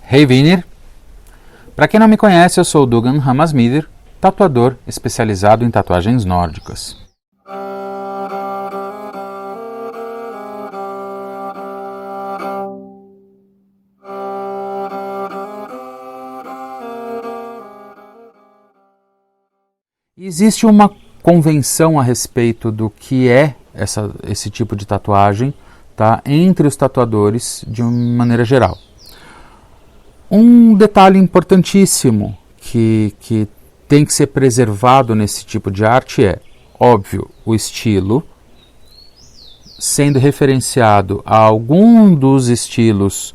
Hey Vinir! Para quem não me conhece, eu sou o Dugan Hammarsmith, tatuador especializado em tatuagens nórdicas. Existe uma convenção a respeito do que é esse tipo de tatuagem, tá? Entre os tatuadores de uma maneira geral. Um detalhe importantíssimo que tem que ser preservado nesse tipo de arte é, óbvio, o estilo, sendo referenciado a algum dos estilos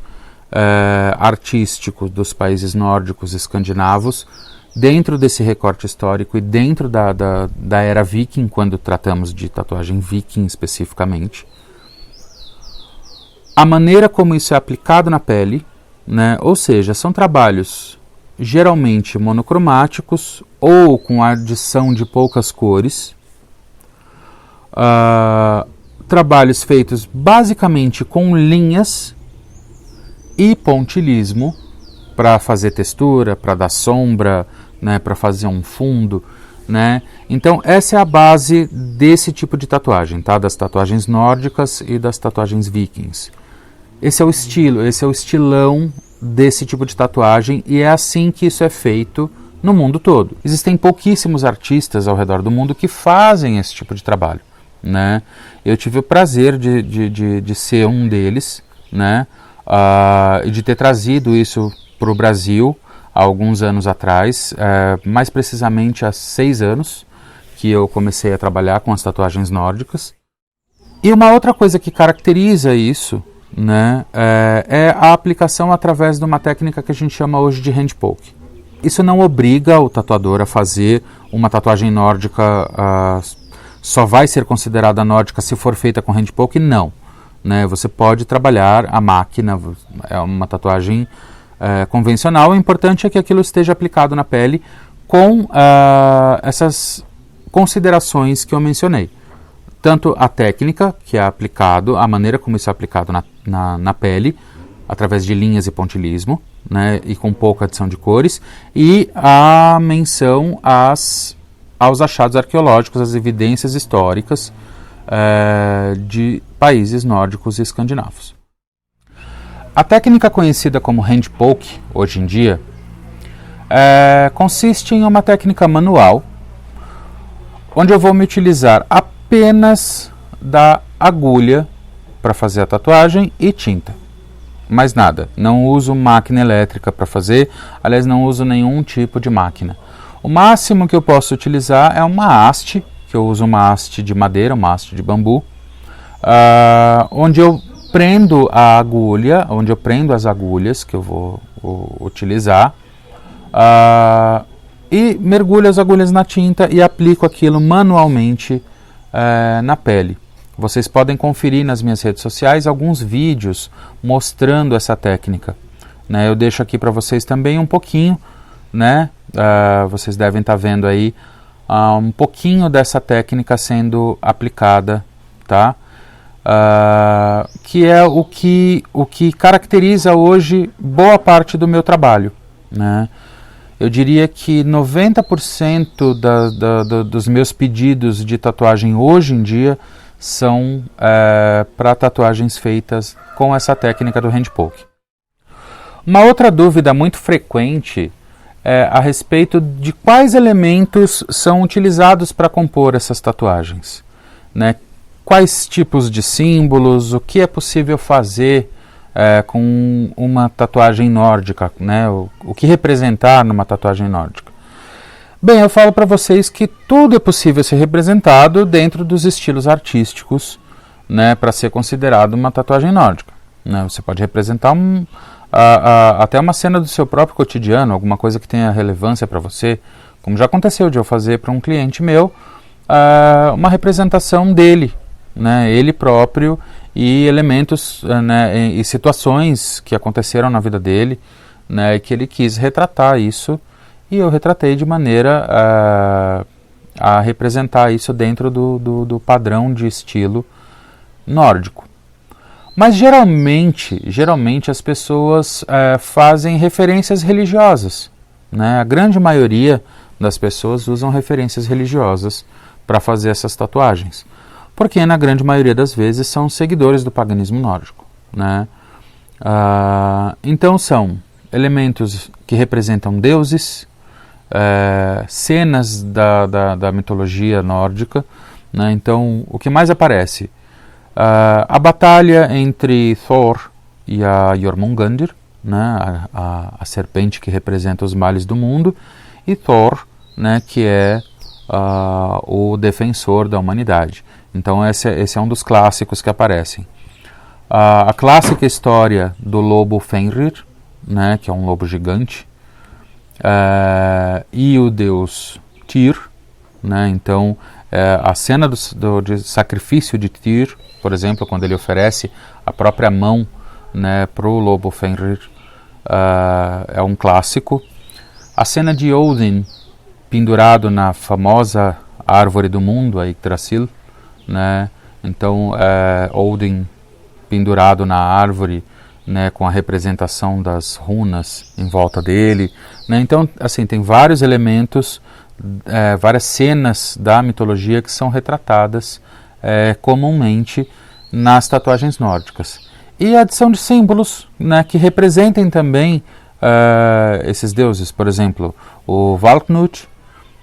artísticos dos países nórdicos escandinavos, dentro desse recorte histórico e dentro da era viking, quando tratamos de tatuagem viking especificamente. A maneira como isso é aplicado na pele, né? Ou seja, são trabalhos geralmente monocromáticos ou com adição de poucas cores, trabalhos feitos basicamente com linhas e pontilhismo para fazer textura, para dar sombra, né? Para fazer um fundo, né? Então essa é a base desse tipo de tatuagem, tá? Das tatuagens nórdicas e das tatuagens vikings. Esse é o estilo, esse é o estilão desse tipo de tatuagem e é assim que isso é feito no mundo todo. Existem pouquíssimos artistas ao redor do mundo que fazem esse tipo de trabalho, né? Eu tive o prazer de ser um deles, né? E de ter trazido isso para o Brasil há alguns anos atrás, mais precisamente há 6 anos que eu comecei a trabalhar com as tatuagens nórdicas. E uma outra coisa que caracteriza isso, né, é a aplicação através de uma técnica que a gente chama hoje de hand poke. Isso não obriga o tatuador a fazer uma tatuagem nórdica, só vai ser considerada nórdica se for feita com hand poke, não. Né, você pode trabalhar a máquina, é uma tatuagem convencional, o importante é que aquilo esteja aplicado na pele com essas considerações que eu mencionei. Tanto a técnica, que é aplicado, a maneira como isso é aplicado na pele, através de linhas e pontilhismo, né, e com pouca adição de cores, e a menção aos achados arqueológicos, às evidências históricas de países nórdicos e escandinavos. A técnica conhecida como hand poke, hoje em dia, consiste em uma técnica manual, onde eu vou me utilizar apenas da agulha para fazer a tatuagem e tinta. Mais nada. Não uso máquina elétrica para fazer, aliás, não uso nenhum tipo de máquina. O máximo que eu posso utilizar é uma haste, que eu uso uma haste de madeira, uma haste de bambu, onde eu prendo a agulha, onde eu prendo as agulhas que eu vou utilizar, e mergulho as agulhas na tinta e aplico aquilo manualmente na pele. Vocês podem conferir nas minhas redes sociais alguns vídeos mostrando essa técnica, né? Eu deixo aqui para vocês também um pouquinho, né? Vocês devem estar vendo aí um pouquinho dessa técnica sendo aplicada, tá? Que é o que caracteriza hoje boa parte do meu trabalho, né? Eu diria que 90% dos meus pedidos de tatuagem hoje em dia são para tatuagens feitas com essa técnica do hand poke. Uma outra dúvida muito frequente é a respeito de quais elementos são utilizados para compor essas tatuagens, né? Quais tipos de símbolos, o que é possível fazer com uma tatuagem nórdica, né? O que representar numa tatuagem nórdica. Bem, eu falo para vocês que tudo é possível ser representado dentro dos estilos artísticos, né, para ser considerado uma tatuagem nórdica, né? Você pode representar até uma cena do seu próprio cotidiano, alguma coisa que tenha relevância para você, como já aconteceu de eu fazer para um cliente meu uma representação dele, né, ele próprio, e elementos, né, e situações que aconteceram na vida dele, né, que ele quis retratar isso, e eu retratei de maneira a representar isso dentro do padrão de estilo nórdico. Mas geralmente as pessoas fazem referências religiosas, né? A grande maioria das pessoas usam referências religiosas para fazer essas tatuagens, porque na grande maioria das vezes são seguidores do paganismo nórdico, né? Então são elementos que representam deuses, cenas da mitologia nórdica, né? Então o que mais aparece? A batalha entre Thor e a Jormungandr, né? a serpente que representa os males do mundo, e Thor, né? Que é o defensor da humanidade. Então esse é um dos clássicos que aparecem. A clássica história do lobo Fenrir, né? Que é um lobo gigante, e o deus Tyr, né? Então a cena de sacrifício de Tyr, por exemplo, quando ele oferece a própria mão, né, para o lobo Fenrir, é um clássico. A cena de Odin pendurado na famosa árvore do mundo, a Yggdrasil, né? Então Odin pendurado na árvore, né, com a representação das runas em volta dele, né? Então, assim, tem vários elementos, várias cenas da mitologia que são retratadas comumente nas tatuagens nórdicas. E a adição de símbolos, né, que representem também esses deuses. Por exemplo, o Valknut,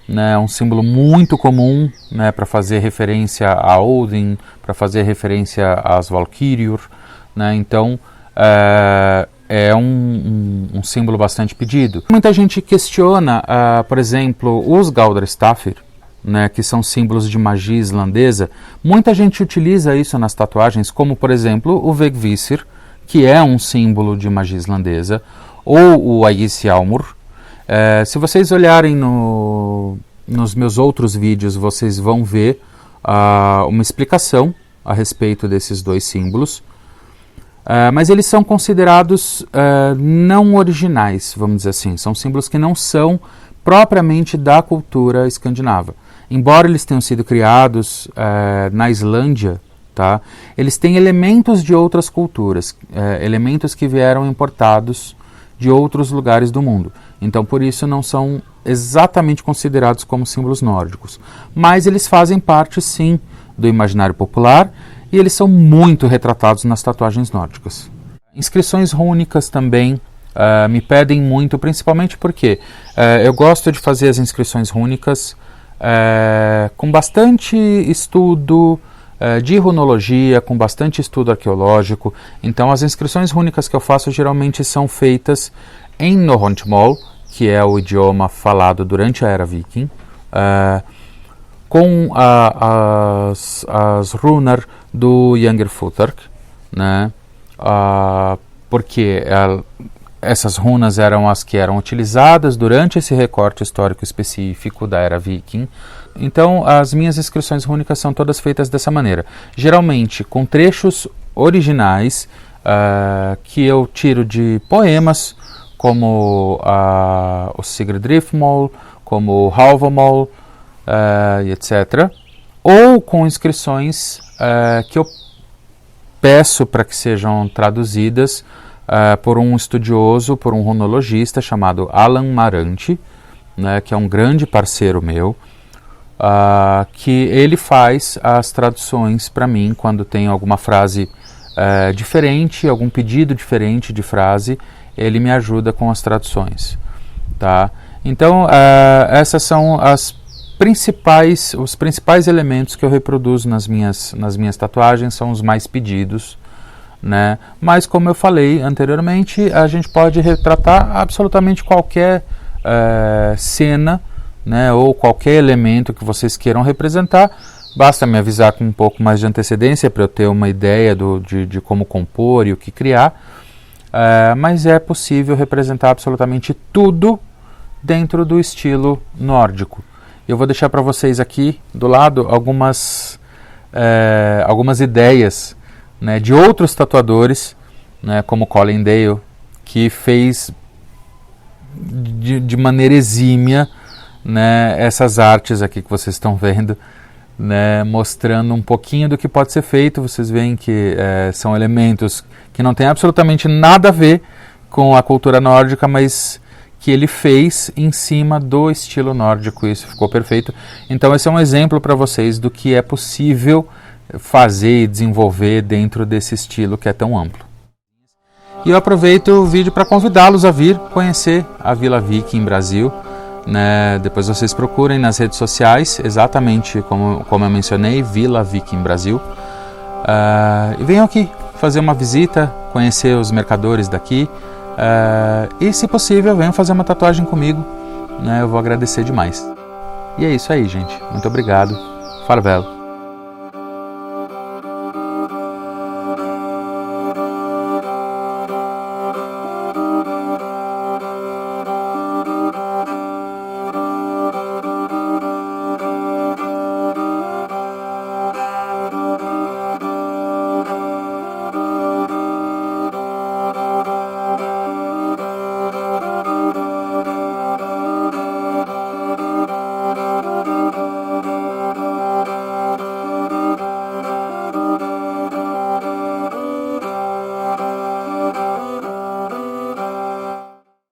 né, é um símbolo muito comum, né, para fazer referência a Odin, para fazer referência às Valkyriur, né? Então é um símbolo bastante pedido. Muita gente questiona, por exemplo, os Galdrestafir, né, que são símbolos de magia islandesa. Muita gente utiliza isso nas tatuagens, como por exemplo o Vegvisir, que é um símbolo de magia islandesa, ou o Ægissjalmur. Se vocês olharem nos meus outros vídeos, vocês vão ver uma explicação a respeito desses dois símbolos. Mas eles são considerados não originais, vamos dizer assim. São símbolos que não são propriamente da cultura escandinava. Embora eles tenham sido criados na Islândia, tá? Eles têm elementos de outras culturas, elementos que vieram importados de outros lugares do mundo. Então, por isso, não são exatamente considerados como símbolos nórdicos. Mas eles fazem parte, sim, do imaginário popular, e eles são muito retratados nas tatuagens nórdicas. Inscrições rúnicas também me pedem muito, principalmente porque eu gosto de fazer as inscrições rúnicas com bastante estudo de runologia, com bastante estudo arqueológico. Então as inscrições rúnicas que eu faço geralmente são feitas em Norrøntmál, que é o idioma falado durante a Era Viking, com as runar do Yngirfothrk, né? Porque essas runas eram as que eram utilizadas durante esse recorte histórico específico da Era Viking. Então, as minhas inscrições rúnicas são todas feitas dessa maneira. Geralmente com trechos originais que eu tiro de poemas, como o Sigurdriffmál, como o Hávamál, etc. Ou com inscrições que eu peço para que sejam traduzidas por um estudioso, por um runologista chamado Alan Marante, né, que é um grande parceiro meu, que ele faz as traduções para mim quando tem alguma frase diferente, algum pedido diferente de frase, ele me ajuda com as traduções, tá? Então, essas são os principais elementos que eu reproduzo nas minhas tatuagens, são os mais pedidos, né? Mas, como eu falei anteriormente, a gente pode retratar absolutamente qualquer cena, né, ou qualquer elemento que vocês queiram representar. Basta me avisar com um pouco mais de antecedência para eu ter uma ideia de como compor e o que criar. Mas é possível representar absolutamente tudo dentro do estilo nórdico. Eu vou deixar para vocês aqui do lado algumas ideias, né, de outros tatuadores, né, como Colin Dale, que fez de maneira exímia, né, essas artes aqui que vocês estão vendo, né, mostrando um pouquinho do que pode ser feito. Vocês veem que são elementos que não têm absolutamente nada a ver com a cultura nórdica, mas que ele fez em cima do estilo nórdico, e isso ficou perfeito. Então esse é um exemplo para vocês do que é possível fazer e desenvolver dentro desse estilo que é tão amplo. E eu aproveito o vídeo para convidá-los a vir conhecer a Vila Viking Brasil, né? Depois vocês procurem nas redes sociais, exatamente como eu mencionei, Vila Viking Brasil, e venham aqui fazer uma visita, conhecer os mercadores daqui, e se possível venham fazer uma tatuagem comigo, né? Eu vou agradecer demais. E é isso aí, gente, muito obrigado, farvel.